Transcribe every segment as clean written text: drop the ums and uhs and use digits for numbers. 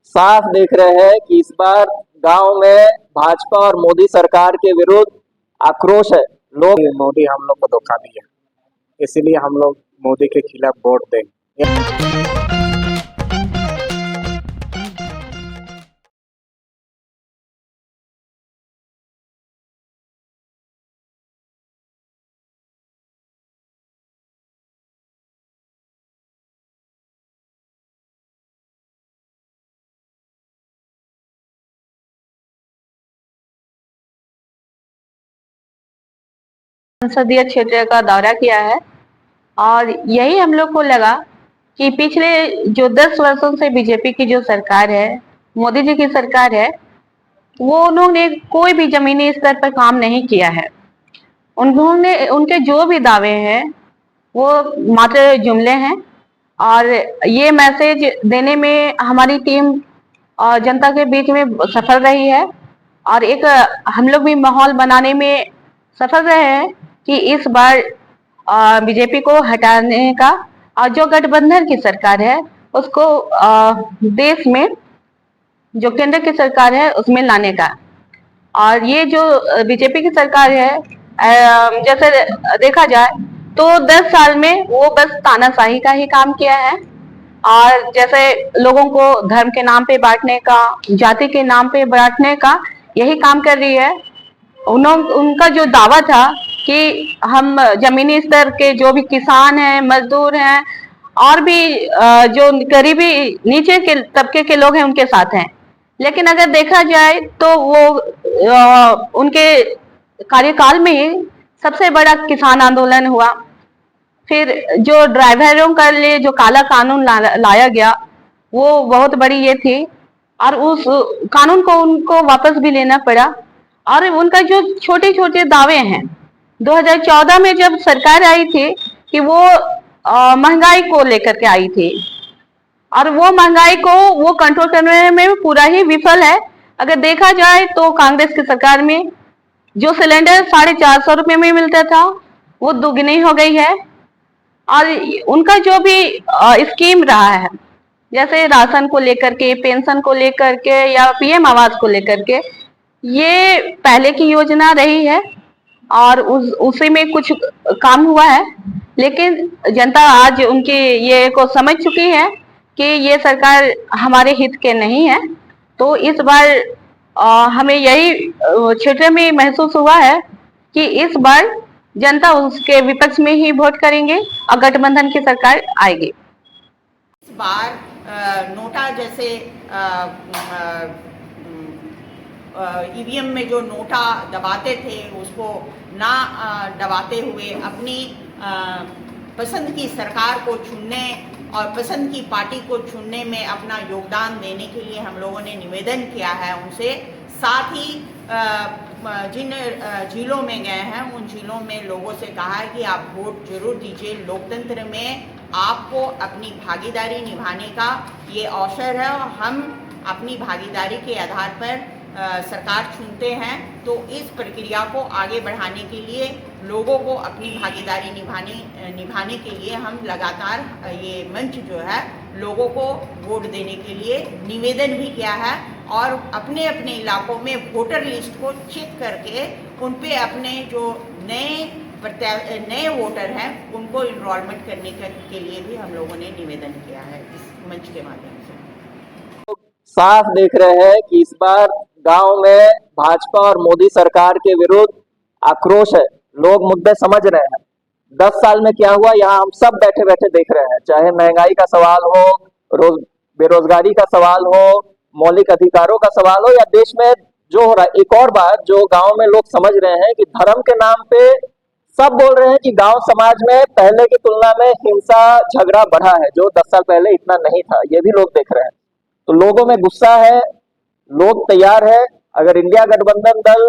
साफ देख रहे हैं कि इस बार गांव में भाजपा और मोदी सरकार के विरुद्ध आक्रोश है। लोग मोदी हम लोग को धोखा दिया, इसलिए हम लोग मोदी के खिलाफ वोट देंगे। संसदीय क्षेत्र का दौरा किया है और यही हम लोग को लगा कि पिछले जो 10 वर्षों से बीजेपी की जो सरकार है, मोदी जी की सरकार है, वो उन्होंने कोई भी जमीनी स्तर पर काम नहीं किया है। उन्होंने उनके जो भी दावे हैं वो मात्र जुमले हैं और ये मैसेज देने में हमारी टीम जनता के बीच में सफल रही है और एक हम लोग भी माहौल बनाने में सफल रहे हैं कि इस बार बीजेपी को हटाने का और जो गठबंधन की सरकार है उसको देश में जो केंद्र की सरकार है उसमें लाने का। और ये जो बीजेपी की सरकार है, जैसे देखा जाए तो 10 साल में वो बस तानाशाही का ही काम किया है और जैसे लोगों को धर्म के नाम पे बांटने का, जाति के नाम पे बांटने का यही काम कर रही है। उनका जो दावा था कि हम जमीनी स्तर के जो भी किसान हैं, मजदूर हैं और भी जो गरीबी नीचे के तबके के लोग हैं उनके साथ हैं, लेकिन अगर देखा जाए तो वो उनके कार्यकाल में ही सबसे बड़ा किसान आंदोलन हुआ। फिर जो ड्राइवरों के लिए जो काला कानून लाया गया वो बहुत बड़ी ये थी और उस कानून को उनको वापस भी लेना पड़ा। और उनका जो छोटे छोटे दावे हैं 2014 में जब सरकार आई थी कि वो महंगाई को लेकर के आई थी और वो महंगाई को वो कंट्रोल करने में पूरा ही विफल है। अगर देखा जाए तो कांग्रेस की सरकार में जो सिलेंडर 450 रुपए में मिलता था वो दुगनी हो गई है और उनका जो भी स्कीम रहा है जैसे राशन को लेकर के, पेंशन को लेकर के या पीएम आवास को लेकर के, ये पहले की योजना रही है और उसी में कुछ काम हुआ है, लेकिन जनता आज उनकी ये को समझ चुकी है कि ये सरकार हमारे हित के नहीं है। तो इस बार हमें यही क्षेत्र में महसूस हुआ है कि इस बार जनता उसके विपक्ष में ही वोट करेंगे और गठबंधन की सरकार आएगी। इस बार नोटा जैसे ईवीएम में जो नोटा दबाते थे उसको ना दबाते हुए अपनी पसंद की सरकार को चुनने और पसंद की पार्टी को चुनने में अपना योगदान देने के लिए हम लोगों ने निवेदन किया है उनसे। साथ ही जिन जिलों में गए हैं उन जिलों में लोगों से कहा है कि आप वोट जरूर दीजिए। लोकतंत्र में आपको अपनी भागीदारी निभाने का ये अवसर है और हम अपनी भागीदारी के आधार पर सरकार चुनते हैं। तो इस प्रक्रिया को आगे बढ़ाने के लिए लोगों को अपनी भागीदारी निभाने के लिए हम लगातार ये मंच जो है लोगों को वोट देने के लिए निवेदन भी किया है और अपने अपने इलाकों में वोटर लिस्ट को चेक करके उन पे अपने जो नए वोटर हैं उनको इनरोलमेंट करने के लिए भी हम लोगों ने निवेदन किया है इस मंच के माध्यम से। साफ देख रहे हैं कि इस बार गांव में भाजपा और मोदी सरकार के विरुद्ध आक्रोश है। लोग मुद्दे समझ रहे हैं। 10 साल में क्या हुआ यहाँ हम सब बैठे बैठे देख रहे हैं, चाहे महंगाई का सवाल हो, बेरोजगारी का सवाल हो, मौलिक अधिकारों का सवाल हो या देश में जो हो रहा है। एक और बात जो गांव में लोग समझ रहे हैं कि धर्म के नाम पे सब बोल रहे हैं कि गांव समाज में पहले की तुलना में हिंसा झगड़ा बढ़ा है, जो 10 साल पहले इतना नहीं था। ये भी लोग देख रहे हैं। तो लोगों में गुस्सा है, लोग तैयार है। अगर इंडिया गठबंधन दल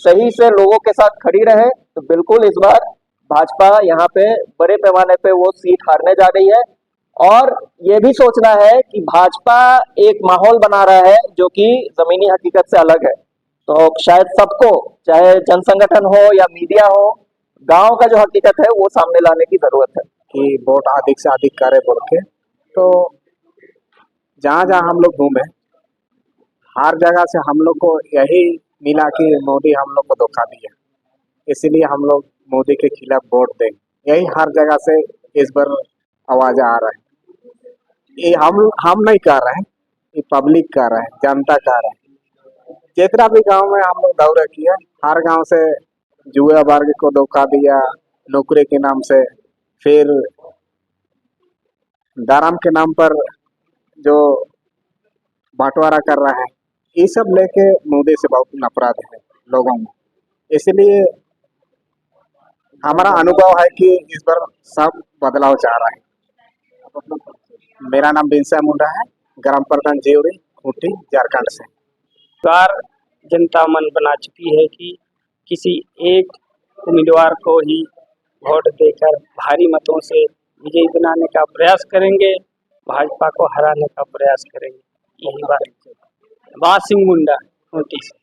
सही से लोगों के साथ खड़ी रहे तो बिल्कुल इस बार भाजपा यहाँ पे बड़े पैमाने पे वो सीट हारने जा रही है। और ये भी सोचना है कि भाजपा एक माहौल बना रहा है जो कि जमीनी हकीकत से अलग है। तो शायद सबको, चाहे जन संगठन हो या मीडिया हो, गांव का जो हकीकत है वो सामने लाने की जरूरत है कि वोट अधिक से अधिक करे बोल के। तो जहाँ जहाँ हम लोग घूमे हर जगह से हम लोग को यही मिला कि मोदी हम लोग को धोखा दिया, इसीलिए हम लोग मोदी के खिलाफ वोट दें। यही हर जगह से इस बार आवाज आ रहा है। ये हम नहीं कर रहे हैं, ये पब्लिक कर रहा है, जनता कर रहा है। जितना भी गांव में हम लोग दौरा किया, हर गांव से जुआ वर्ग को धोखा दिया नौकरी के नाम से, फिर धर्म के नाम पर जो बंटवारा कर रहा है, ये सब लेके मोदी से बहुत नफरत है लोगों में। इसलिए हमारा अनुभव है कि इस बार सब बदलाव चाह रहा है। मेरा नाम बिनसा मुंडा है, ग्राम प्रधान जेवरी, खूंटी, झारखंड से। बार जनता मन बना चुकी है कि किसी एक उम्मीदवार को ही वोट देकर भारी मतों से विजयी बनाने का प्रयास करेंगे, भाजपा को हराने का प्रयास करेंगे। यही बात है। बात सिंह मुंडा, खूंटी से।